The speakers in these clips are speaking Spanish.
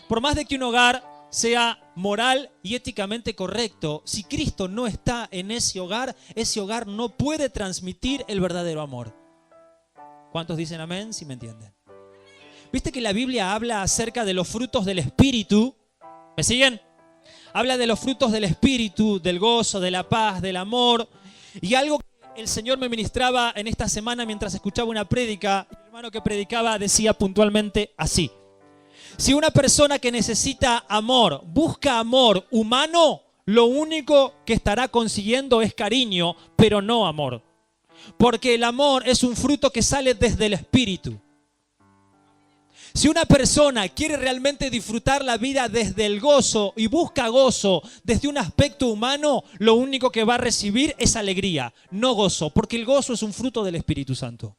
Por más de que un hogar sea moral y éticamente correcto, si Cristo no está en ese hogar no puede transmitir el verdadero amor. ¿Cuántos dicen amén? Si me entienden. ¿Viste que la Biblia habla acerca de los frutos del Espíritu? ¿Me siguen? Habla de los frutos del Espíritu, del gozo, de la paz, del amor. Y algo que el Señor me ministraba en esta semana mientras escuchaba una prédica, el hermano que predicaba decía puntualmente así: si una persona que necesita amor busca amor humano, lo único que estará consiguiendo es cariño, pero no amor. Porque el amor es un fruto que sale desde el Espíritu. Si una persona quiere realmente disfrutar la vida desde el gozo y busca gozo desde un aspecto humano, lo único que va a recibir es alegría, no gozo, porque el gozo es un fruto del Espíritu Santo.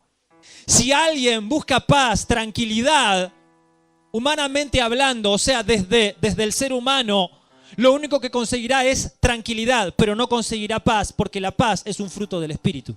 Si alguien busca paz, tranquilidad, humanamente hablando, o sea, desde el ser humano, lo único que conseguirá es tranquilidad, pero no conseguirá paz, porque la paz es un fruto del Espíritu.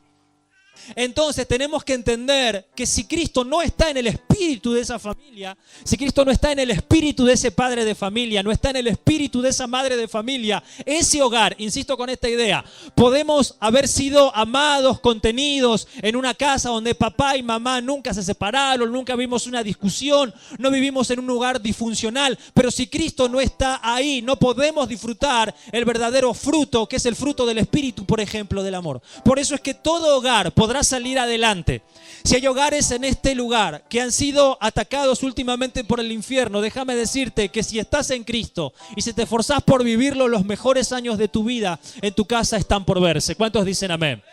Entonces tenemos que entender que si Cristo no está en el espíritu de esa familia, si Cristo no está en el espíritu de ese padre de familia, no está en el espíritu de esa madre de familia, ese hogar, insisto con esta idea, podemos haber sido amados, contenidos en una casa donde papá y mamá nunca se separaron, nunca vimos una discusión, no vivimos en un lugar disfuncional, pero si Cristo no está ahí, no podemos disfrutar el verdadero fruto, que es el fruto del espíritu, por ejemplo, del amor. Por eso es que todo hogar podrá salir adelante. Si hay hogares en este lugar que han sido atacados últimamente por el infierno, déjame decirte que si estás en Cristo y si te esforzás por vivirlo, los mejores años de tu vida en tu casa están por verse. ¿Cuántos dicen amén?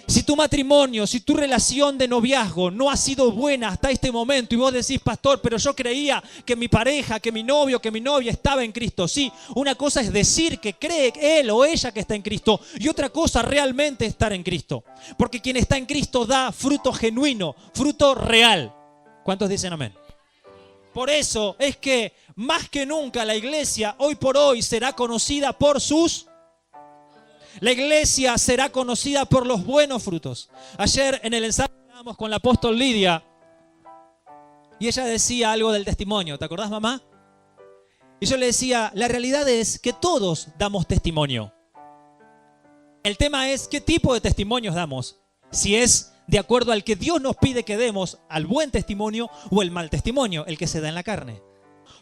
Si tu matrimonio, si tu relación de noviazgo no ha sido buena hasta este momento y vos decís, pastor, pero yo creía que mi pareja, que mi novio, que mi novia estaba en Cristo. Sí, una cosa es decir que cree él o ella que está en Cristo y otra cosa realmente estar en Cristo. Porque quien está en Cristo da fruto genuino, fruto real. ¿Cuántos dicen amén? Por eso es que más que nunca la iglesia hoy por hoy será conocida por sus... La iglesia será conocida por los buenos frutos. Ayer en el ensayo hablábamos con la apóstol Lidia y ella decía algo del testimonio. ¿Te acordás, mamá? Y yo le decía, la realidad es que todos damos testimonio. El tema es qué tipo de testimonios damos. Si es de acuerdo al que Dios nos pide que demos, al buen testimonio o el mal testimonio, el que se da en la carne.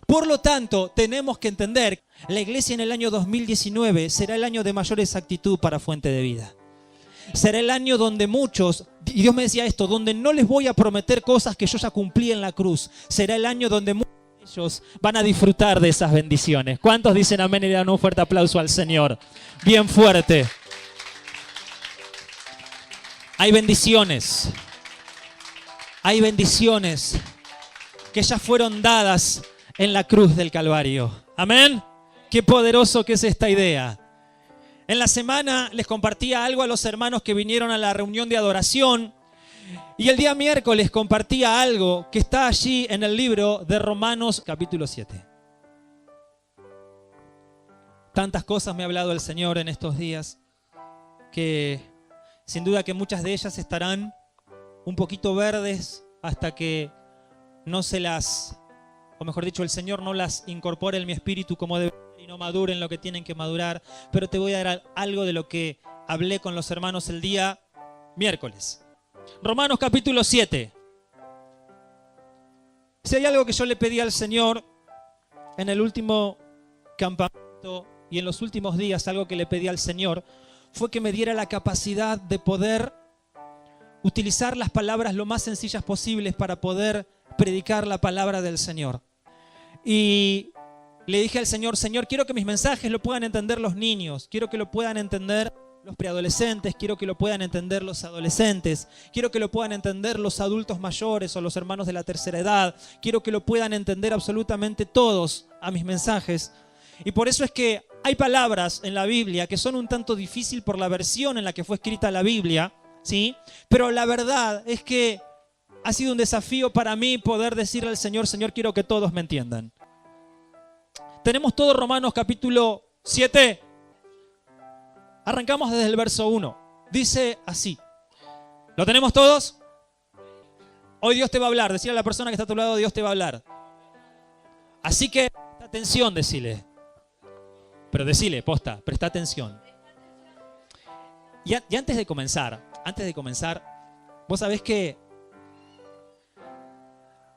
Por lo tanto, tenemos que entender, la iglesia en el año 2019 será el año de mayor exactitud para Fuente de Vida. Será el año donde muchos, y Dios me decía esto, donde no les voy a prometer cosas que yo ya cumplí en la cruz. Será el año donde muchos de ellos van a disfrutar de esas bendiciones. ¿Cuántos dicen amén y dan un fuerte aplauso al Señor? Bien fuerte. Hay bendiciones que ya fueron dadas en la cruz del Calvario. Amén. Qué poderoso que es esta idea. En la semana les compartía algo a los hermanos que vinieron a la reunión de adoración. Y el día miércoles compartía algo que está allí en el libro de Romanos capítulo 7. Tantas cosas me ha hablado el Señor en estos días que sin duda que muchas de ellas estarán un poquito verdes hasta que no se las... o mejor dicho, el Señor no las incorpore en mi espíritu como debe y no maduren lo que tienen que madurar. Pero te voy a dar algo de lo que hablé con los hermanos el día miércoles. Romanos capítulo 7. Si hay algo que yo le pedí al Señor en el último campamento y en los últimos días, algo que le pedí al Señor, fue que me diera la capacidad de poder utilizar las palabras lo más sencillas posibles para poder predicar la palabra del Señor. Y le dije al Señor, Señor, quiero que mis mensajes lo puedan entender los niños, quiero que lo puedan entender los preadolescentes, quiero que lo puedan entender los adolescentes, quiero que lo puedan entender los adultos mayores o los hermanos de la tercera edad, quiero que lo puedan entender absolutamente todos a mis mensajes. Y por eso es que hay palabras en la Biblia que son un tanto difíciles por la versión en la que fue escrita la Biblia, ¿sí? Pero la verdad es que ha sido un desafío para mí poder decirle al Señor, Señor, quiero que todos me entiendan. Tenemos todo Romanos capítulo 7. Arrancamos desde el verso 1. Dice así. ¿Lo tenemos todos? Hoy Dios te va a hablar. Decirle a la persona que está a tu lado, Dios te va a hablar. Así que atención, decile. Pero decile, posta, presta atención. Y antes de comenzar, vos sabés que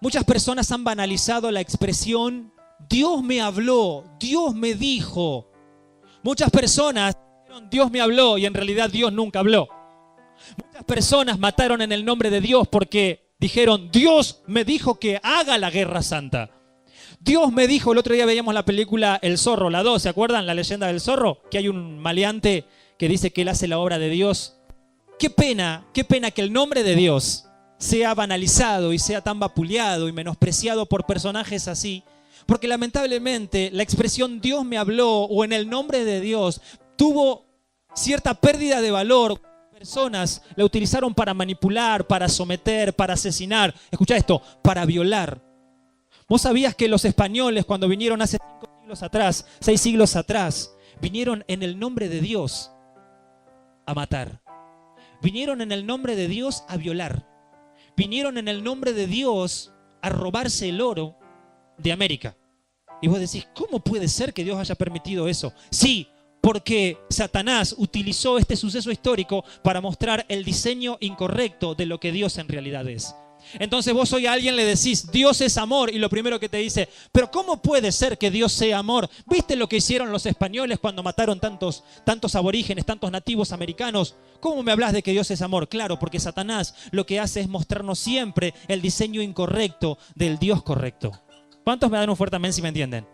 muchas personas han banalizado la expresión Dios me habló, Dios me dijo. Muchas personas dijeron Dios me habló y en realidad Dios nunca habló. Muchas personas mataron en el nombre de Dios porque dijeron Dios me dijo que haga la guerra santa. Dios me dijo, el otro día veíamos la película El Zorro, la 2, ¿se acuerdan? La leyenda del zorro, que hay un maleante que dice que él hace la obra de Dios. Qué pena que el nombre de Dios sea banalizado y sea tan vapuleado y menospreciado por personajes así, porque lamentablemente la expresión Dios me habló o en el nombre de Dios tuvo cierta pérdida de valor. Personas la utilizaron para manipular, para someter, para asesinar, escuchá esto, para violar. ¿Vos sabías que los españoles cuando vinieron hace 6 siglos atrás, vinieron en el nombre de Dios a matar? Vinieron en el nombre de Dios a violar. Vinieron en el nombre de Dios a robarse el oro de América. Y vos decís, ¿cómo puede ser que Dios haya permitido eso? Sí, porque Satanás utilizó este suceso histórico para mostrar el diseño incorrecto de lo que Dios en realidad es. Entonces vos hoy a alguien le decís, Dios es amor, y lo primero que te dice, pero ¿cómo puede ser que Dios sea amor? ¿Viste lo que hicieron los españoles cuando mataron tantos aborígenes, tantos nativos americanos? ¿Cómo me hablas de que Dios es amor? Claro, porque Satanás lo que hace es mostrarnos siempre el diseño incorrecto del Dios correcto. ¿Cuántos me dan un fuerte amén si me entienden?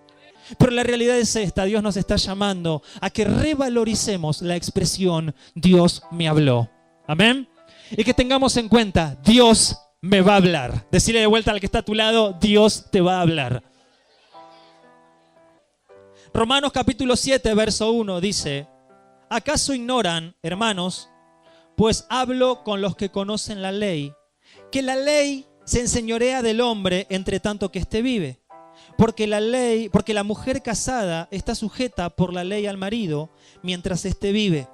Pero la realidad es esta, Dios nos está llamando a que revaloricemos la expresión Dios me habló. ¿Amén? Y que tengamos en cuenta, Dios me va a hablar. Decirle de vuelta al que está a tu lado, Dios te va a hablar. Romanos capítulo 7, verso 1 dice, ¿acaso ignoran, hermanos, pues hablo con los que conocen la ley, que la ley se enseñorea del hombre entre tanto que éste vive? Porque la mujer casada está sujeta por la ley al marido mientras éste vive.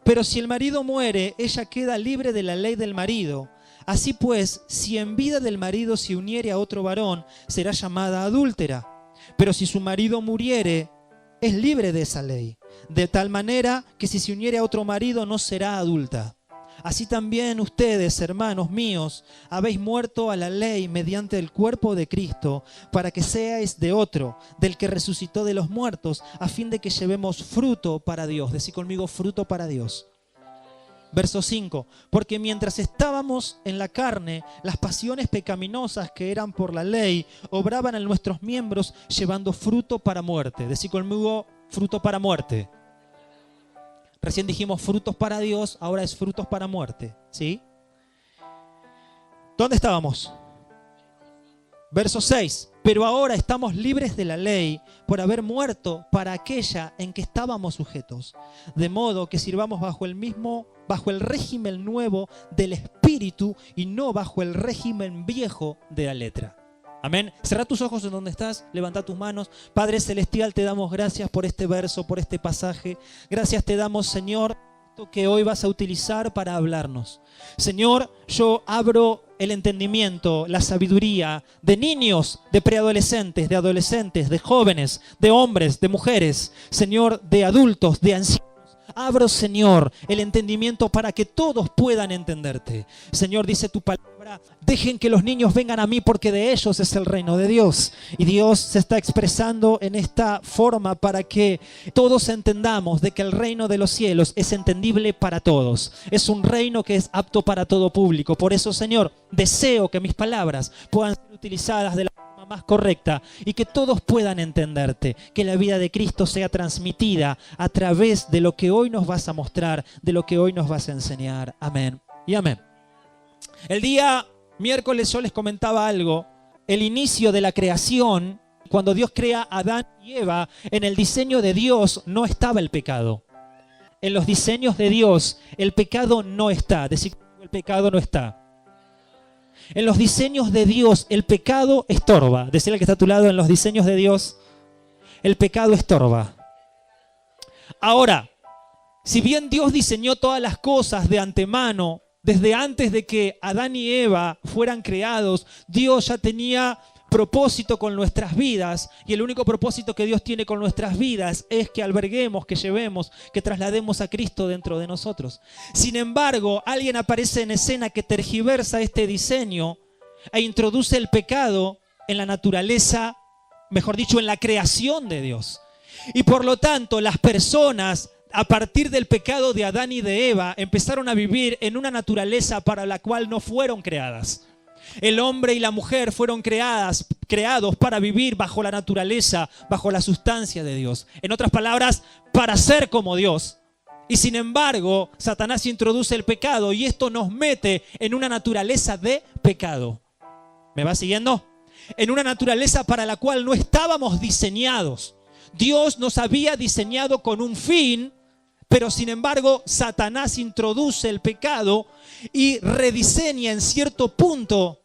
Pero si el marido muere, ella queda libre de la ley del marido. Así pues, si en vida del marido se uniere a otro varón, será llamada adúltera. Pero si su marido muriere, es libre de esa ley. De tal manera que si se uniere a otro marido, no será adúltera. Así también ustedes, hermanos míos, habéis muerto a la ley mediante el cuerpo de Cristo, para que seáis de otro, del que resucitó de los muertos, a fin de que llevemos fruto para Dios. Decí conmigo, fruto para Dios. Verso 5, porque mientras estábamos en la carne, las pasiones pecaminosas que eran por la ley, obraban en nuestros miembros, llevando fruto para muerte. Decí conmigo, fruto para muerte. Recién dijimos frutos para Dios, ahora es frutos para muerte, ¿sí? ¿Dónde estábamos? Verso 6. Pero ahora estamos libres de la ley por haber muerto para aquella en que estábamos sujetos. De modo que sirvamos bajo el régimen nuevo del Espíritu y no bajo el régimen viejo de la letra. Amén. Cerrá tus ojos en donde estás, levantá tus manos. Padre Celestial, te damos gracias por este verso, por este pasaje. Gracias te damos, Señor, que hoy vas a utilizar para hablarnos. Señor, yo abro el entendimiento, la sabiduría de niños, de preadolescentes, de adolescentes, de jóvenes, de hombres, de mujeres, Señor, de adultos, de ancianos. Abro, Señor, el entendimiento para que todos puedan entenderte. Señor, dice tu palabra, dejen que los niños vengan a mí porque de ellos es el reino de Dios. Y Dios se está expresando en esta forma para que todos entendamos de que el reino de los cielos es entendible para todos. Es un reino que es apto para todo público. Por eso, Señor, deseo que mis palabras puedan ser utilizadas de la forma más correcta y que todos puedan entenderte, que la vida de Cristo sea transmitida a través de lo que hoy nos vas a mostrar, de lo que hoy nos vas a enseñar. Amén y amén. El día miércoles yo les comentaba algo, el inicio de la creación, cuando Dios crea a Adán y Eva, en el diseño de Dios no estaba el pecado. En los diseños de Dios el pecado no está, decir el pecado no está. En los diseños de Dios el pecado estorba. Decirle al que está a tu lado, en los diseños de Dios el pecado estorba. Ahora, si bien Dios diseñó todas las cosas de antemano, desde antes de que Adán y Eva fueran creados, Dios ya tenía propósito con nuestras vidas, y el único propósito que Dios tiene con nuestras vidas es que alberguemos, que llevemos, que traslademos a Cristo dentro de nosotros. Sin embargo, alguien aparece en escena que tergiversa este diseño e introduce el pecado en la naturaleza, mejor dicho, en la creación de Dios. Y por lo tanto, las personas, a partir del pecado de Adán y de Eva, empezaron a vivir en una naturaleza para la cual no fueron creadas. El hombre y la mujer fueron creados para vivir bajo la naturaleza, bajo la sustancia de Dios. En otras palabras, para ser como Dios. Y sin embargo, Satanás introduce el pecado y esto nos mete en una naturaleza de pecado. ¿Me va siguiendo? En una naturaleza para la cual no estábamos diseñados. Dios nos había diseñado con un fin, pero sin embargo Satanás introduce el pecado y rediseña en cierto punto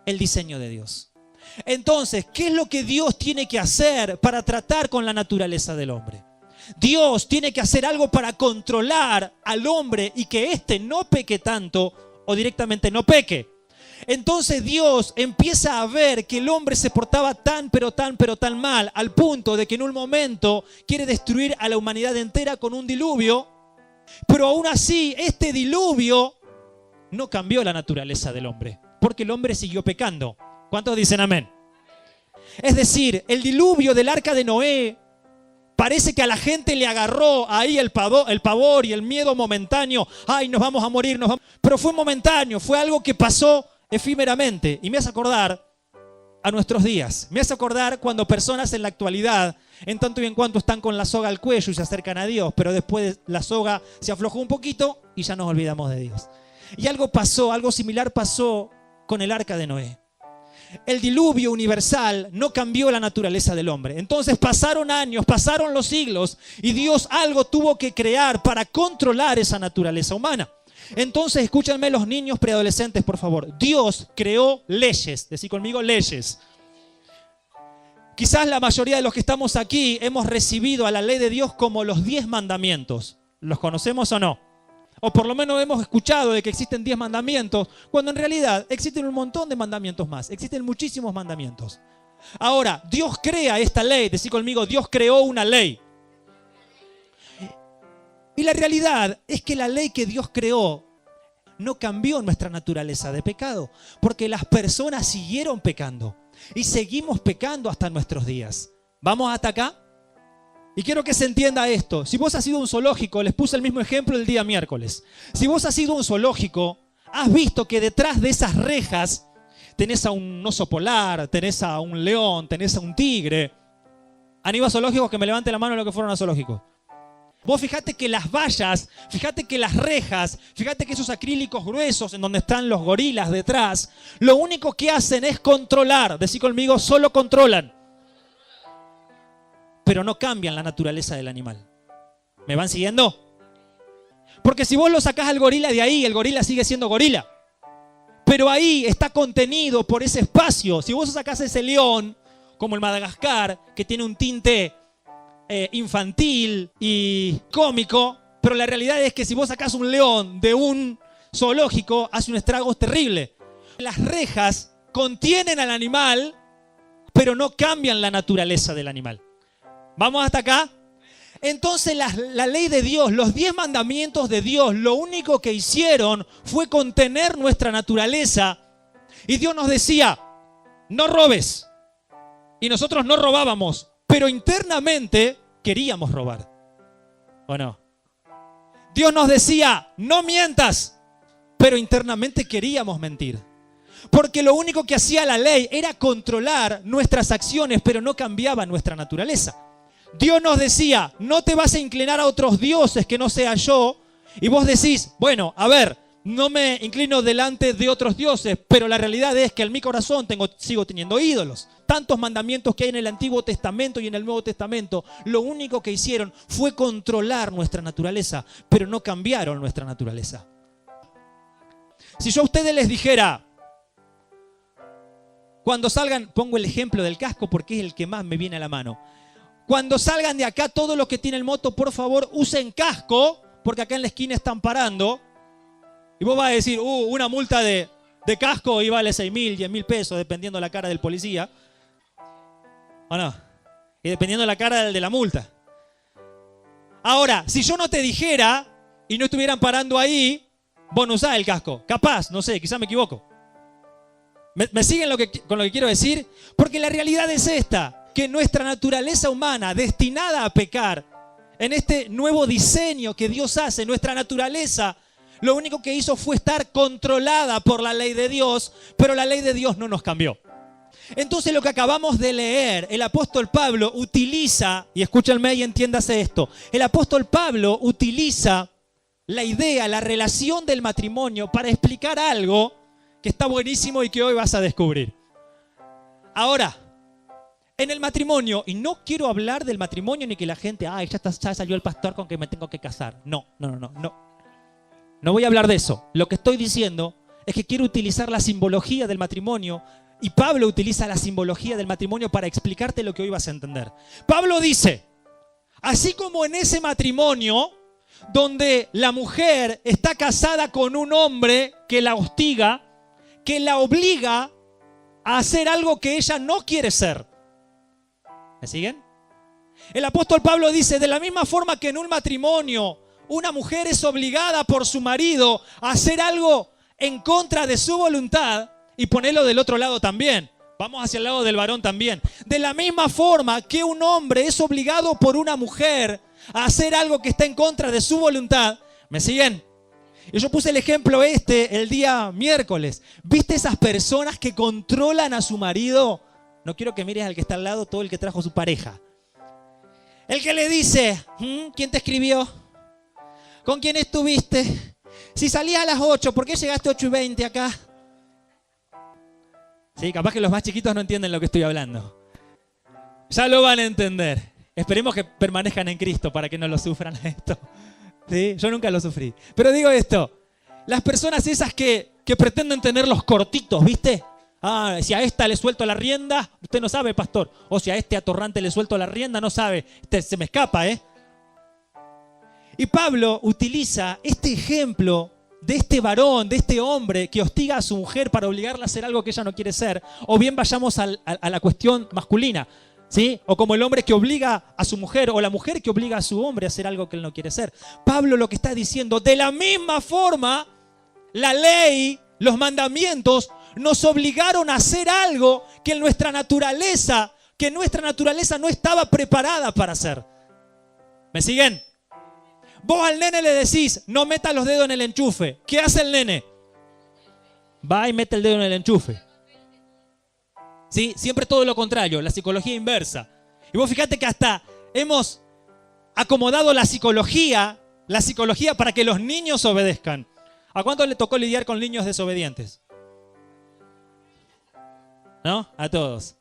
el diseño de Dios. Entonces, ¿qué es lo que Dios tiene que hacer para tratar con la naturaleza del hombre? Dios tiene que hacer algo para controlar al hombre y que éste no peque tanto o directamente no peque. Entonces Dios empieza a ver que el hombre se portaba tan mal, al punto de que en un momento quiere destruir a la humanidad entera con un diluvio, pero aún así este diluvio no cambió la naturaleza del hombre, porque el hombre siguió pecando. ¿Cuántos dicen amén? Es decir, el diluvio del arca de Noé parece que a la gente le agarró ahí el pavor y el miedo momentáneo. ¡Ay, nos vamos a morir! Pero fue momentáneo, fue algo que pasó efímeramente, y me hace acordar a nuestros días. Me hace acordar cuando personas en la actualidad, en tanto y en cuanto están con la soga al cuello y se acercan a Dios, pero después la soga se aflojó un poquito y ya nos olvidamos de Dios. Y algo pasó, algo similar pasó con el arca de Noé. El diluvio universal no cambió la naturaleza del hombre. Entonces pasaron años, pasaron los siglos, y Dios algo tuvo que crear para controlar esa naturaleza humana. Entonces, escúchenme los niños preadolescentes, por favor. Dios creó leyes. Decí conmigo, leyes. Quizás la mayoría de los que estamos aquí hemos recibido a la ley de Dios como los 10 mandamientos. ¿Los conocemos o no? O por lo menos hemos escuchado de que existen 10 mandamientos, cuando en realidad existen un montón de mandamientos más. Existen muchísimos mandamientos. Ahora, Dios crea esta ley. Decí conmigo, Dios creó una ley. Y la realidad es que la ley que Dios creó no cambió nuestra naturaleza de pecado, porque las personas siguieron pecando y seguimos pecando hasta nuestros días. ¿Vamos hasta acá? Y quiero que se entienda esto. Si vos has ido a un zoológico, les puse el mismo ejemplo el día miércoles. Si vos has ido a un zoológico, has visto que detrás de esas rejas tenés a un oso polar, tenés a un león, tenés a un tigre. ¿Han ido a zoológicos? Que me levante la mano los que fueron a zoológicos. Vos fíjate que las vallas, fíjate que las rejas, fíjate que esos acrílicos gruesos en donde están los gorilas detrás, lo único que hacen es controlar. Decí conmigo, solo controlan. Pero no cambian la naturaleza del animal. ¿Me van siguiendo? Porque si vos lo sacás al gorila de ahí, el gorila sigue siendo gorila. Pero ahí está contenido por ese espacio. Si vos sacás ese león, como el Madagascar, que tiene un tinte infantil y cómico, pero la realidad es que si vos sacás un león de un zoológico, hace un estrago terrible. Las rejas contienen al animal, pero no cambian la naturaleza del animal. ¿Vamos hasta acá? Entonces la ley de Dios, los 10 mandamientos de Dios, lo único que hicieron fue contener nuestra naturaleza. Y Dios nos decía, no robes. Y nosotros no robábamos, pero internamente queríamos robar. ¿O no? Dios nos decía, no mientas, pero internamente queríamos mentir. Porque lo único que hacía la ley era controlar nuestras acciones, pero no cambiaba nuestra naturaleza. Dios nos decía, no te vas a inclinar a otros dioses que no sea yo. Y vos decís, bueno, a ver, no me inclino delante de otros dioses, pero la realidad es que en mi corazón sigo teniendo ídolos. Tantos mandamientos que hay en el Antiguo Testamento y en el Nuevo Testamento, lo único que hicieron fue controlar nuestra naturaleza, pero no cambiaron nuestra naturaleza. Si yo a ustedes les dijera, cuando salgan, pongo el ejemplo del casco porque es el que más me viene a la mano. Cuando salgan de acá, todos los que tienen moto, por favor, usen casco, porque acá en la esquina están parando. Y vos vas a decir, una multa de de casco y vale 6.000, 10.000 pesos, dependiendo la cara del policía. ¿O no? Y dependiendo la cara del de la multa. Ahora, si yo no te dijera y no estuvieran parando ahí, vos no usás el casco. Capaz, no sé, quizás me equivoco. ¿Me siguen con lo que quiero decir? Porque la realidad es esta, que nuestra naturaleza humana, destinada a pecar, en este nuevo diseño que Dios hace, nuestra naturaleza, lo único que hizo fue estar controlada por la ley de Dios, pero la ley de Dios no nos cambió. Entonces lo que acabamos de leer, el apóstol Pablo utiliza, y escúchenme y entiéndase esto, el apóstol Pablo utiliza la idea, la relación del matrimonio para explicar algo que está buenísimo y que hoy vas a descubrir. Ahora, en el matrimonio, y no quiero hablar del matrimonio ni que la gente, ya salió el pastor con que me tengo que casar. No voy a hablar de eso. Lo que estoy diciendo es que quiero utilizar la simbología del matrimonio, y Pablo utiliza la simbología del matrimonio para explicarte lo que hoy vas a entender. Pablo dice, así como en ese matrimonio donde la mujer está casada con un hombre que la hostiga, que la obliga a hacer algo que ella no quiere ser. ¿Me siguen? El apóstol Pablo dice, de la misma forma que en un matrimonio una mujer es obligada por su marido a hacer algo en contra de su voluntad, y ponerlo del otro lado también, vamos hacia el lado del varón también, de la misma forma que un hombre es obligado por una mujer a hacer algo que está en contra de su voluntad. ¿Me siguen? Y yo puse el ejemplo el día miércoles. ¿Viste esas personas que controlan a su marido? No quiero que mires al que está al lado, todo el que trajo su pareja. El que le dice, ¿quién te escribió? ¿Con quién estuviste? Si salías a las 8, ¿por qué llegaste 8:20 acá? Sí, capaz que los más chiquitos no entienden lo que estoy hablando. Ya lo van a entender. Esperemos que permanezcan en Cristo para que no lo sufran esto. ¿Sí? Yo nunca lo sufrí. Pero digo esto, las personas esas que pretenden tenerlos cortitos, ¿viste? Si a esta le suelto la rienda, usted no sabe, pastor. O si a este atorrante le suelto la rienda, no sabe. Se me escapa, ¿eh? Y Pablo utiliza este ejemplo de este varón, de este hombre que hostiga a su mujer para obligarla a hacer algo que ella no quiere ser. O bien vayamos a la cuestión masculina, ¿sí? O como el hombre que obliga a su mujer, o la mujer que obliga a su hombre a hacer algo que él no quiere ser. Pablo lo que está diciendo, de la misma forma, la ley, los mandamientos, nos obligaron a hacer algo que nuestra naturaleza no estaba preparada para hacer. ¿Me siguen? Vos al nene le decís, no metas los dedos en el enchufe. ¿Qué hace el nene? Va y mete el dedo en el enchufe. ¿Sí? Siempre todo lo contrario, la psicología inversa. Y vos fíjate que hasta hemos acomodado la psicología para que los niños obedezcan. ¿A cuánto le tocó lidiar con niños desobedientes? ¿No? A todos.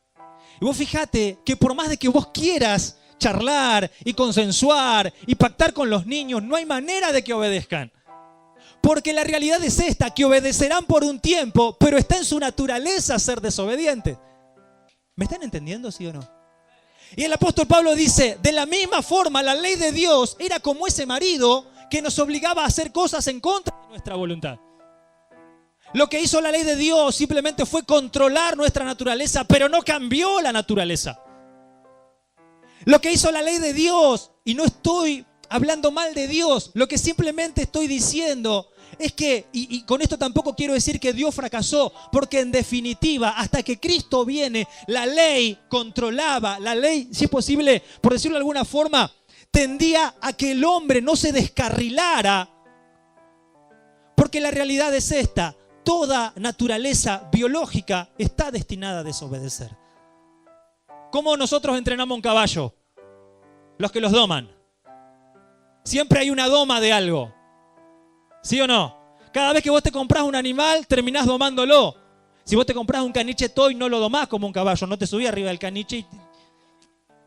Y vos fíjate que por más de que vos quieras charlar y consensuar y pactar con los niños, no hay manera de que obedezcan. Porque la realidad es esta, que obedecerán por un tiempo, pero está en su naturaleza ser desobedientes. ¿Me están entendiendo, sí o no? Y el apóstol Pablo dice, de la misma forma, la ley de Dios era como ese marido que nos obligaba a hacer cosas en contra de nuestra voluntad. Lo que hizo la ley de Dios simplemente fue controlar nuestra naturaleza, pero no cambió la naturaleza. Lo que hizo la ley de Dios, y no estoy hablando mal de Dios, lo que simplemente estoy diciendo es que, y con esto tampoco quiero decir que Dios fracasó, porque en definitiva, hasta que Cristo viene, la ley controlaba, la ley, si es posible, por decirlo de alguna forma, tendía a que el hombre no se descarrilara, porque la realidad es esta, toda naturaleza biológica está destinada a desobedecer. ¿Cómo nosotros entrenamos un caballo? Los que los doman. Siempre hay una doma de algo. ¿Sí o no? Cada vez que vos te comprás un animal, terminás domándolo. Si vos te comprás un caniche toy, no lo domás como un caballo, no te subís arriba del caniche.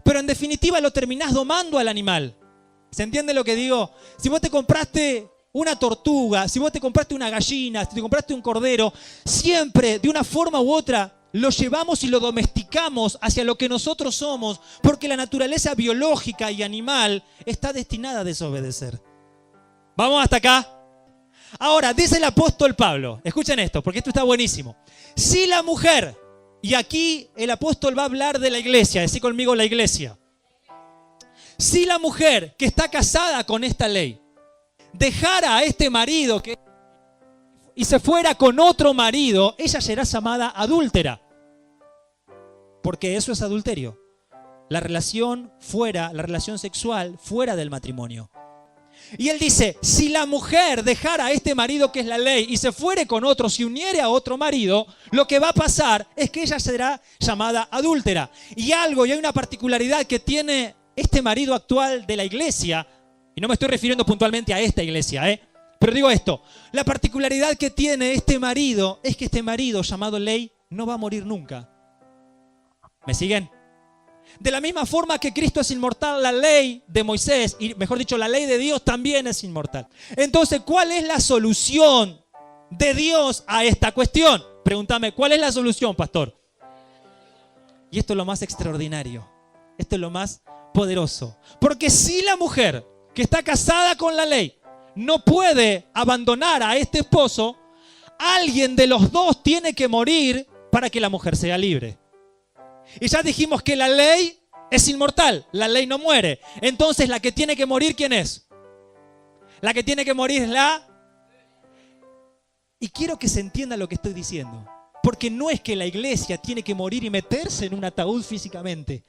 Pero en definitiva lo terminás domando al animal. ¿Se entiende lo que digo? Si vos te compraste una tortuga, si vos te compraste una gallina, si te compraste un cordero, siempre, de una forma u otra, lo llevamos y lo domesticamos hacia lo que nosotros somos, porque la naturaleza biológica y animal está destinada a desobedecer. ¿Vamos hasta acá? Ahora, dice el apóstol Pablo, escuchen esto, porque esto está buenísimo. Si la mujer, y aquí el apóstol va a hablar de la iglesia, decí conmigo la iglesia. Si la mujer que está casada con esta ley dejara a este marido y se fuera con otro marido, ella será llamada adúltera. Porque eso es adulterio. La relación sexual fuera del matrimonio. Y él dice, si la mujer dejara a este marido que es la ley y se fuere con otro, se uniere a otro marido, lo que va a pasar es que ella será llamada adúltera. Y hay una particularidad que tiene este marido actual de la iglesia, y no me estoy refiriendo puntualmente a esta iglesia, pero digo esto, la particularidad que tiene este marido es que este marido llamado ley no va a morir nunca. ¿Me siguen? De la misma forma que Cristo es inmortal, la ley de Moisés, y mejor dicho, la ley de Dios también es inmortal. Entonces, ¿cuál es la solución de Dios a esta cuestión? Pregúntame, ¿cuál es la solución, pastor? Y esto es lo más extraordinario, esto es lo más poderoso. Porque si la mujer que está casada con la ley no puede abandonar a este esposo, alguien de los dos tiene que morir para que la mujer sea libre. Y ya dijimos que la ley es inmortal, la ley no muere. Entonces la que tiene que morir, ¿quién es? La que tiene que morir es la... Y quiero que se entienda lo que estoy diciendo. Porque no es que la iglesia tiene que morir y meterse en un ataúd físicamente.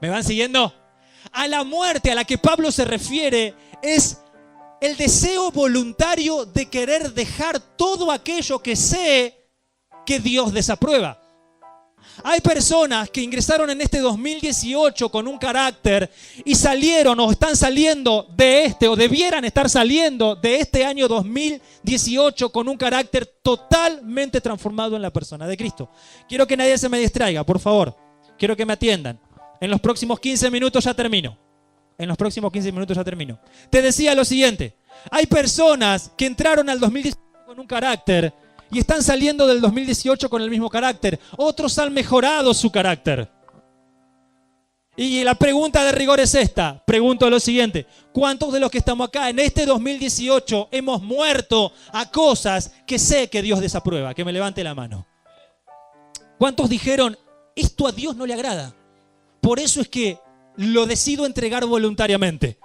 ¿Me van siguiendo? A la muerte a la que Pablo se refiere es el deseo voluntario de querer dejar todo aquello que sé que Dios desaprueba. Hay personas que ingresaron en este 2018 con un carácter y salieron o están saliendo de o debieran estar saliendo de este año 2018 con un carácter totalmente transformado en la persona de Cristo. Quiero que nadie se me distraiga, por favor. Quiero que me atiendan. En los próximos 15 minutos ya termino. Te decía lo siguiente. Hay personas que entraron al 2018 con un carácter y están saliendo del 2018 con el mismo carácter. Otros han mejorado su carácter. Y la pregunta de rigor es esta. Pregunto lo siguiente. ¿Cuántos de los que estamos acá en este 2018 hemos muerto a cosas que sé que Dios desaprueba? Que me levante la mano. ¿Cuántos dijeron, esto a Dios no le agrada? Por eso es que lo decido entregar voluntariamente.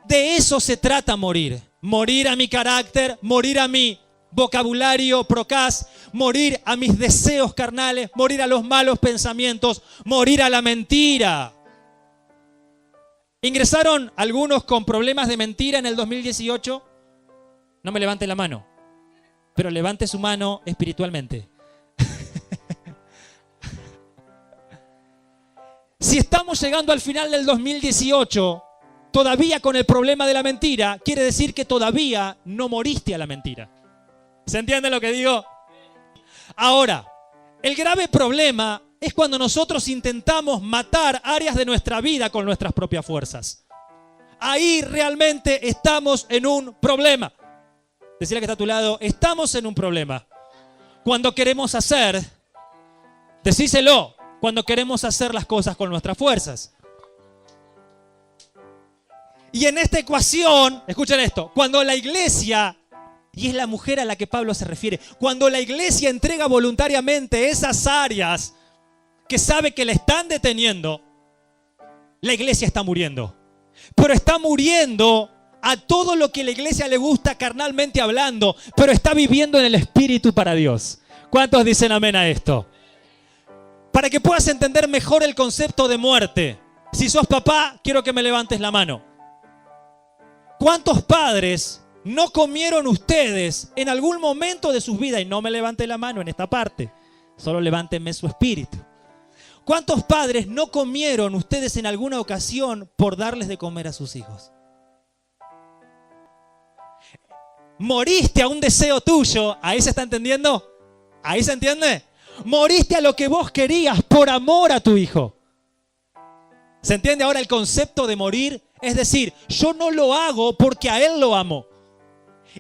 De eso se trata morir. Morir a mi carácter, morir a mi vocabulario procaz, morir a mis deseos carnales, morir a los malos pensamientos, morir a la mentira. ¿Ingresaron algunos con problemas de mentira en el 2018? No me levante la mano, pero levante su mano espiritualmente. Si estamos llegando al final del 2018, todavía con el problema de la mentira, quiere decir que todavía no moriste a la mentira. ¿Se entiende lo que digo? Ahora, el grave problema es cuando nosotros intentamos matar áreas de nuestra vida con nuestras propias fuerzas. Ahí realmente estamos en un problema. Decirle que está a tu lado, estamos en un problema. Cuando queremos hacer, decíselo, cuando queremos hacer las cosas con nuestras fuerzas. Y en esta ecuación, escuchen esto, cuando la iglesia, y es la mujer a la que Pablo se refiere, cuando la iglesia entrega voluntariamente esas áreas que sabe que la están deteniendo, la iglesia está muriendo. Pero está muriendo a todo lo que la iglesia le gusta carnalmente hablando, pero está viviendo en el espíritu para Dios. ¿Cuántos dicen amén a esto? Para que puedas entender mejor el concepto de muerte. Si sos papá, quiero que me levantes la mano. ¿Cuántos padres no comieron ustedes en algún momento de sus vidas? Y no me levante la mano en esta parte, solo levántenme su espíritu. ¿Cuántos padres no comieron ustedes en alguna ocasión por darles de comer a sus hijos? Moriste a un deseo tuyo. ¿Ahí se está entendiendo? ¿Ahí se entiende? Moriste a lo que vos querías por amor a tu hijo. ¿Se entiende ahora el concepto de morir? Es decir, yo no lo hago porque a él lo amo.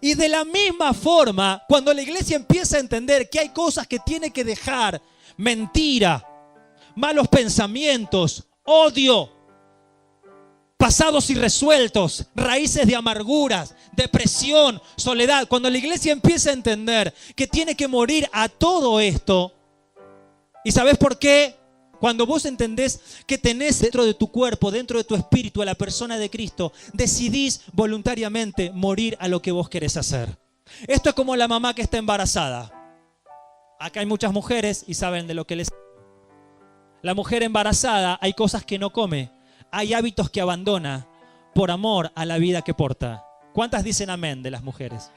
Y de la misma forma, cuando la iglesia empieza a entender que hay cosas que tiene que dejar, mentira, malos pensamientos, odio, pasados irresueltos, raíces de amarguras, depresión, soledad. Cuando la iglesia empieza a entender que tiene que morir a todo esto, ¿y sabes por qué? Cuando vos entendés que tenés dentro de tu cuerpo, dentro de tu espíritu, a la persona de Cristo, decidís voluntariamente morir a lo que vos querés hacer. Esto es como la mamá que está embarazada. Acá hay muchas mujeres y saben de lo que les... La mujer embarazada hay cosas que no come, hay hábitos que abandona por amor a la vida que porta. ¿Cuántas dicen amén de las mujeres?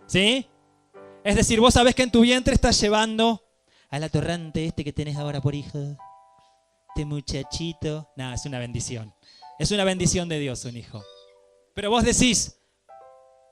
¿Sí? Es decir, vos sabés que en tu vientre estás llevando al atorrante este que tenés ahora por hijo, este muchachito. No, es una bendición. Es una bendición de Dios un hijo. Pero vos decís,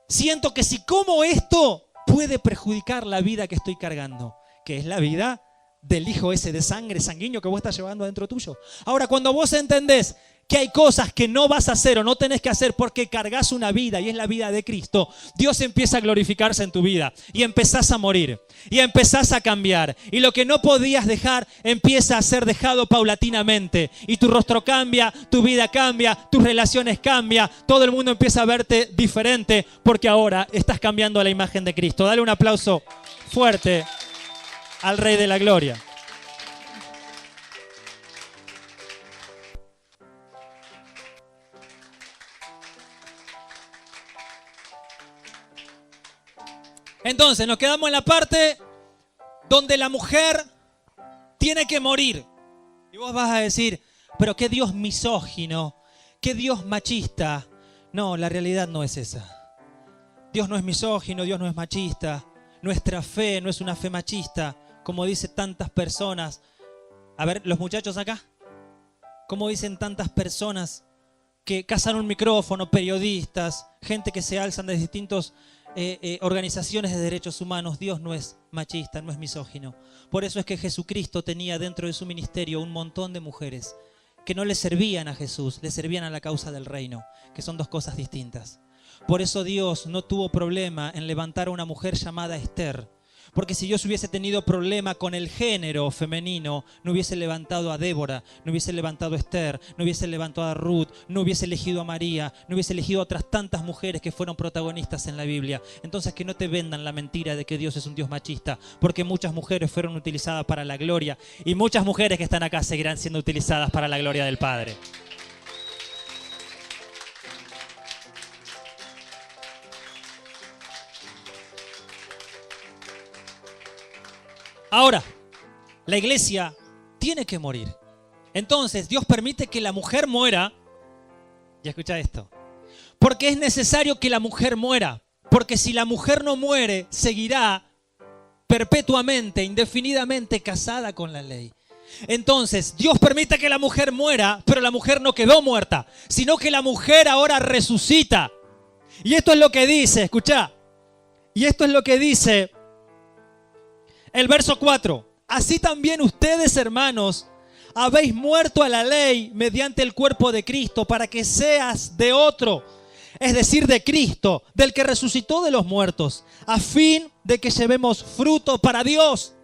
siento que si como esto puede perjudicar la vida que estoy cargando, que es la vida del hijo ese de sangre, sanguíneo que vos estás llevando dentro tuyo. Ahora, cuando vos entendés que hay cosas que no vas a hacer o no tenés que hacer porque cargas una vida y es la vida de Cristo, Dios empieza a glorificarse en tu vida y empezás a morir y empezás a cambiar. Y lo que no podías dejar empieza a ser dejado paulatinamente y tu rostro cambia, tu vida cambia, tus relaciones cambian, todo el mundo empieza a verte diferente porque ahora estás cambiando a la imagen de Cristo. Dale un aplauso fuerte al Rey de la Gloria. Entonces nos quedamos en la parte donde la mujer tiene que morir. Y vos vas a decir, pero qué Dios misógino, qué Dios machista. No, la realidad no es esa. Dios no es misógino, Dios no es machista. Nuestra fe no es una fe machista, como dicen tantas personas. A ver, los muchachos acá, como dicen tantas personas que cazan un micrófono, periodistas, gente que se alzan de distintos organizaciones de derechos humanos. Dios no es machista, no es misógino. Por eso es que Jesucristo tenía dentro de su ministerio un montón de mujeres que no le servían a Jesús, le servían a la causa del reino, que son dos cosas distintas. Por eso Dios no tuvo problema en levantar a una mujer llamada Esther. Porque si Dios hubiese tenido problema con el género femenino, no hubiese levantado a Débora, no hubiese levantado a Esther, no hubiese levantado a Ruth, no hubiese elegido a María, no hubiese elegido a otras tantas mujeres que fueron protagonistas en la Biblia. Entonces que no te vendan la mentira de que Dios es un Dios machista, porque muchas mujeres fueron utilizadas para la gloria y muchas mujeres que están acá seguirán siendo utilizadas para la gloria del Padre. Ahora, la iglesia tiene que morir. Entonces, Dios permite que la mujer muera. Ya escucha esto. Porque es necesario que la mujer muera. Porque si la mujer no muere, seguirá perpetuamente, indefinidamente casada con la ley. Entonces, Dios permite que la mujer muera, pero la mujer no quedó muerta, sino que la mujer ahora resucita. Y esto es lo que dice, escucha. Y esto es lo que dice el verso 4. Así también ustedes, hermanos, habéis muerto a la ley mediante el cuerpo de Cristo para que seas de otro, es decir, de Cristo, del que resucitó de los muertos, a fin de que llevemos fruto para Dios.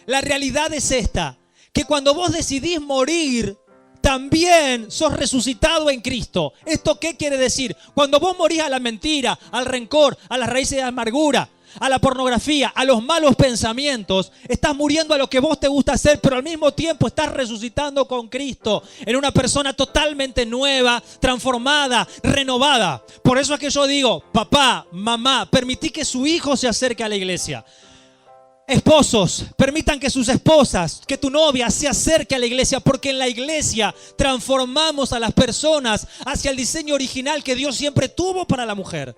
La realidad es esta, que cuando vos decidís morir, también sos resucitado en Cristo. ¿Esto qué quiere decir? Cuando vos morís a la mentira, al rencor, a las raíces de amargura, a la pornografía, a los malos pensamientos, estás muriendo a lo que vos te gusta hacer, pero al mismo tiempo estás resucitando con Cristo en una persona totalmente nueva, transformada, renovada. Por eso es que yo digo, papá, mamá, permití que su hijo se acerque a la iglesia. Esposos, permitan que sus esposas, que tu novia se acerque a la iglesia, porque en la iglesia transformamos a las personas hacia el diseño original que Dios siempre tuvo para la mujer.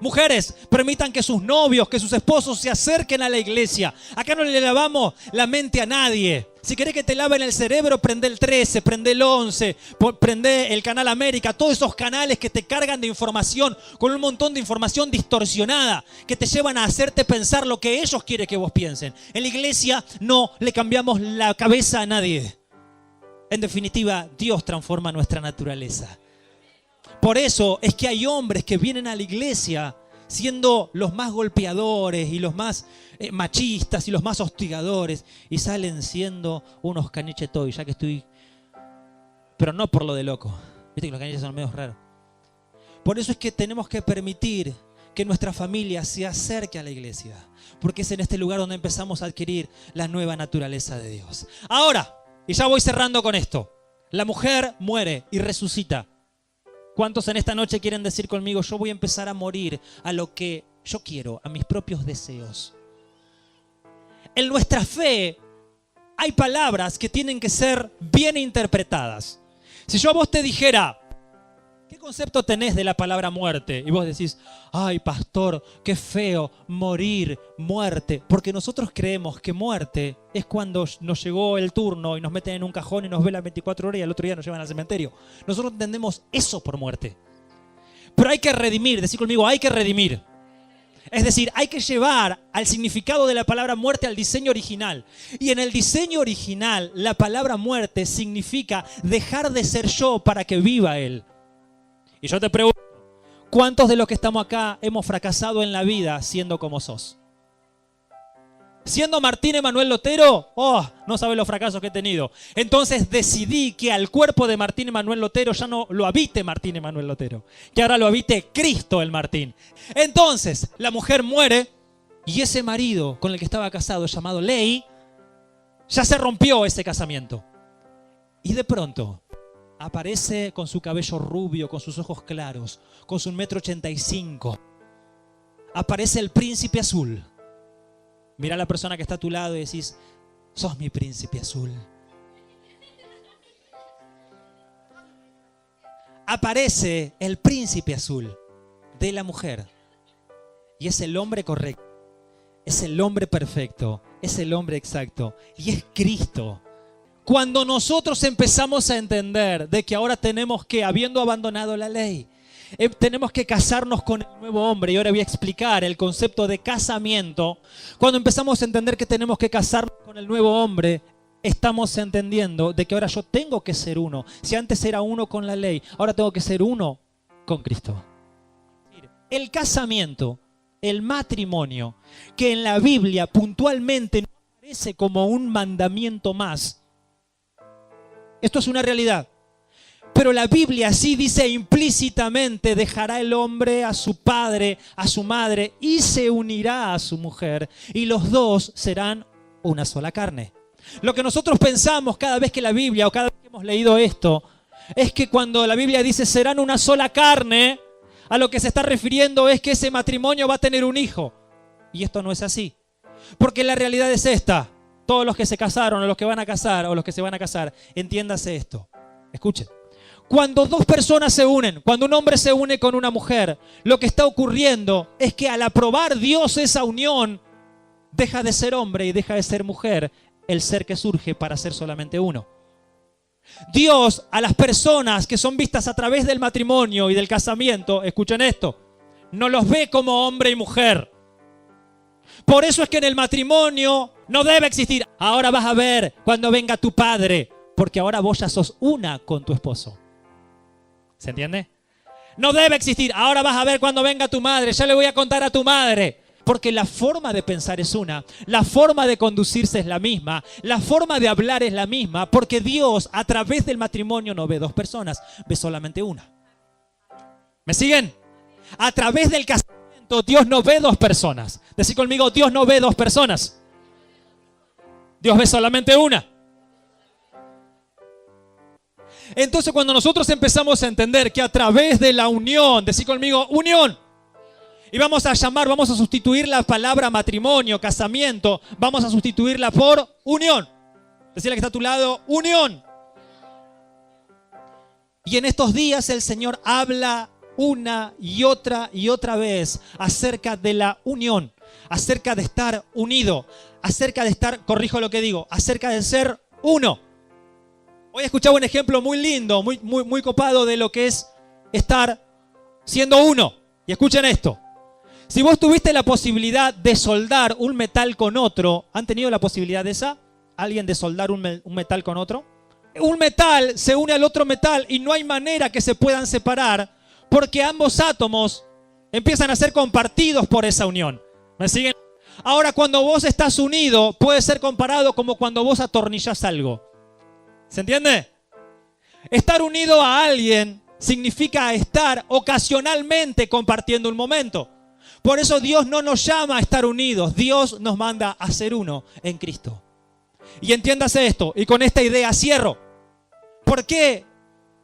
Mujeres, permitan que sus novios, que sus esposos se acerquen a la iglesia. Acá no le lavamos la mente a nadie. Si querés que te laven el cerebro, prende el 13, prende el 11, prende el Canal América. Todos esos canales que te cargan de información, con un montón de información distorsionada, que te llevan a hacerte pensar lo que ellos quieren que vos piensen. En la iglesia no le cambiamos la cabeza a nadie. En definitiva, Dios transforma nuestra naturaleza. Por eso es que hay hombres que vienen a la iglesia siendo los más golpeadores y los más machistas y los más hostigadores y salen siendo unos canichetoy, ya que estoy pero no por lo de loco. Viste que los canillas son medio raros. Por eso es que tenemos que permitir que nuestra familia se acerque a la iglesia, porque es en este lugar donde empezamos a adquirir la nueva naturaleza de Dios. Ahora, y ya voy cerrando con esto, la mujer muere y resucita. ¿Cuántos en esta noche quieren decir conmigo, yo voy a empezar a morir a lo que yo quiero, a mis propios deseos? En nuestra fe hay palabras que tienen que ser bien interpretadas. Si yo a vos te dijera, ¿qué concepto tenés de la palabra muerte? Y vos decís, ay pastor, qué feo, morir, muerte. Porque nosotros creemos que muerte es cuando nos llegó el turno y nos meten en un cajón y nos velan 24 horas y al otro día nos llevan al cementerio. Nosotros entendemos eso por muerte. Pero hay que redimir, decir conmigo, hay que redimir. Es decir, hay que llevar al significado de la palabra muerte al diseño original. Y en el diseño original, la palabra muerte significa dejar de ser yo para que viva Él. Y yo te pregunto, ¿cuántos de los que estamos acá hemos fracasado en la vida siendo como sos? Siendo Martín Emanuel Lotero, no sabes los fracasos que he tenido. Entonces decidí que al cuerpo de Martín Emanuel Lotero ya no lo habite Martín Emanuel Lotero, que ahora lo habite Cristo el Martín. Entonces la mujer muere y ese marido con el que estaba casado, llamado Ley, ya se rompió ese casamiento. Y de pronto aparece con su cabello rubio, con sus ojos claros, con su 1,85 m. Aparece el príncipe azul. Mira a la persona que está a tu lado y decís, sos mi príncipe azul. Aparece el príncipe azul de la mujer. Y es el hombre correcto. Es el hombre perfecto. Es el hombre exacto. Y es Cristo. Cuando nosotros empezamos a entender de que ahora tenemos que, habiendo abandonado la ley, tenemos que casarnos con el nuevo hombre. Y ahora voy a explicar el concepto de casamiento. Cuando empezamos a entender que tenemos que casarnos con el nuevo hombre, estamos entendiendo de que ahora yo tengo que ser uno. Si antes era uno con la ley, ahora tengo que ser uno con Cristo. El casamiento, el matrimonio, que en la Biblia puntualmente no aparece como un mandamiento más. Esto es una realidad. Pero la Biblia sí dice implícitamente, dejará el hombre a su padre, a su madre, y se unirá a su mujer, y los dos serán una sola carne. Lo que nosotros pensamos cada vez que la Biblia, o cada vez que hemos leído esto, es que cuando la Biblia dice serán una sola carne, a lo que se está refiriendo es que ese matrimonio va a tener un hijo. Y esto no es así. Porque la realidad es esta. Todos los que se casaron, o los que van a casar, o los que se van a casar, entiéndase esto. Escuchen. Cuando dos personas se unen, cuando un hombre se une con una mujer, lo que está ocurriendo es que al aprobar Dios esa unión, deja de ser hombre y deja de ser mujer el ser que surge para ser solamente uno. Dios a las personas que son vistas a través del matrimonio y del casamiento, escuchen esto, no los ve como hombre y mujer. Por eso es que en el matrimonio no debe existir, ahora vas a ver cuando venga tu padre, porque ahora vos ya sos una con tu esposo. ¿Se entiende? No debe existir, ahora vas a ver cuando venga tu madre, ya le voy a contar a tu madre. Porque la forma de pensar es una, la forma de conducirse es la misma, la forma de hablar es la misma, porque Dios a través del matrimonio no ve dos personas, ve solamente una. ¿Me siguen? A través del casamiento Dios no ve dos personas. Decí conmigo, Dios no ve dos personas. Dios ve solamente una. Entonces cuando nosotros empezamos a entender que a través de la unión, decí conmigo, unión, y vamos a sustituir la palabra matrimonio, casamiento, vamos a sustituirla por unión. Decirle que está a tu lado, unión. Y en estos días el Señor habla una y otra vez acerca de la unión, acerca de estar unido, acerca de estar, corrijo lo que digo, acerca de ser uno. Hoy he escuchado un ejemplo muy lindo, muy copado de lo que es estar siendo uno. Y escuchen esto. Si vos tuviste la posibilidad de soldar un metal con otro, ¿han tenido la posibilidad de esa? ¿Alguien de soldar un metal con otro? Un metal se une al otro metal y no hay manera que se puedan separar porque ambos átomos empiezan a ser compartidos por esa unión. ¿Me siguen? Ahora, cuando vos estás unido, puede ser comparado como cuando vos atornillás algo. ¿Se entiende? Estar unido a alguien significa estar ocasionalmente compartiendo un momento. Por eso Dios no nos llama a estar unidos. Dios nos manda a ser uno en Cristo. Y entiéndase esto, y con esta idea cierro. ¿Por qué?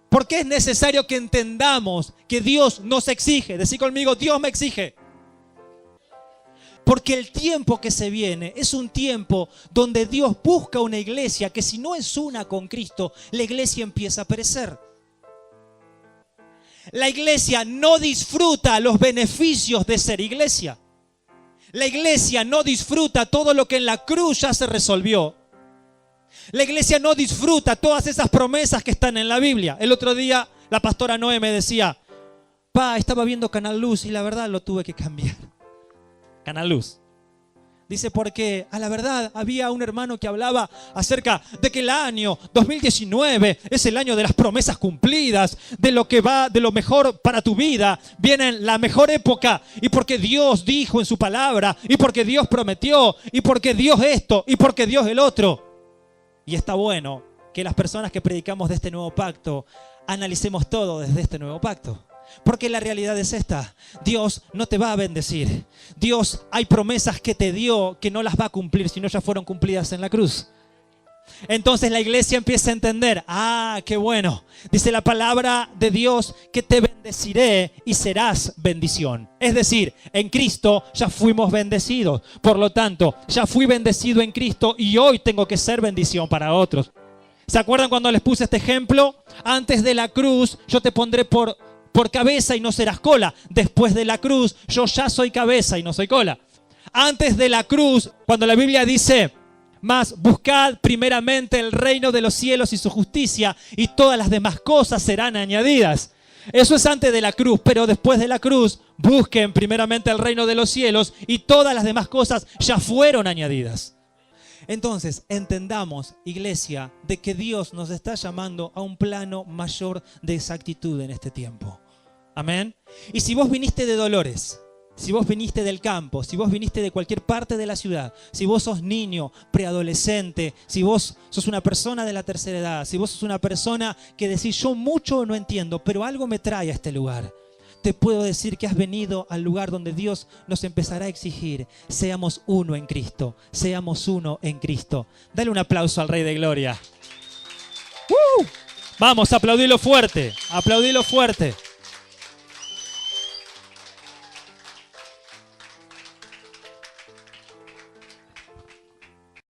Porque es necesario que entendamos que Dios nos exige. Decí conmigo, Dios me exige. Porque el tiempo que se viene es un tiempo donde Dios busca una iglesia que si no es una con Cristo, la iglesia empieza a perecer. La iglesia no disfruta los beneficios de ser iglesia. La iglesia no disfruta todo lo que en la cruz ya se resolvió. La iglesia no disfruta todas esas promesas que están en la Biblia. El otro día la pastora Noé me decía, estaba viendo Canal Luz y la verdad lo tuve que cambiar. Canal Luz. Dice, porque a la verdad había un hermano que hablaba acerca de que el año 2019 es el año de las promesas cumplidas, de lo que va, de lo mejor para tu vida, viene la mejor época, y porque Dios dijo en su palabra, y porque Dios prometió, y porque Dios esto, y porque Dios el otro. Y está bueno que las personas que predicamos de este nuevo pacto analicemos todo desde este nuevo pacto. Porque la realidad es esta, Dios no te va a bendecir. Dios hay promesas que te dio que no las va a cumplir si no ya fueron cumplidas en la cruz. Entonces la iglesia empieza a entender, qué bueno. Dice la palabra de Dios que te bendeciré y serás bendición. Es decir, en Cristo ya fuimos bendecidos. Por lo tanto, ya fui bendecido en Cristo y hoy tengo que ser bendición para otros. ¿Se acuerdan cuando les puse este ejemplo? Antes de la cruz yo te pondré por cabeza y no serás cola. Después de la cruz, yo ya soy cabeza y no soy cola. Antes de la cruz, cuando la Biblia dice, mas buscad primeramente el reino de los cielos y su justicia, y todas las demás cosas serán añadidas. Eso es antes de la cruz, pero después de la cruz, busquen primeramente el reino de los cielos y todas las demás cosas ya fueron añadidas. Entonces, entendamos, iglesia, de que Dios nos está llamando a un plano mayor de exactitud en este tiempo. Amén. Y si vos viniste de Dolores, si vos viniste del campo, si vos viniste de cualquier parte de la ciudad, si vos sos niño, preadolescente, si vos sos una persona de la tercera edad, si vos sos una persona que decís yo mucho no entiendo, pero algo me trae a este lugar, te puedo decir que has venido al lugar donde Dios nos empezará a exigir, seamos uno en Cristo, seamos uno en Cristo. Dale un aplauso al Rey de Gloria. Vamos, aplaudilo fuerte, aplaudilo fuerte.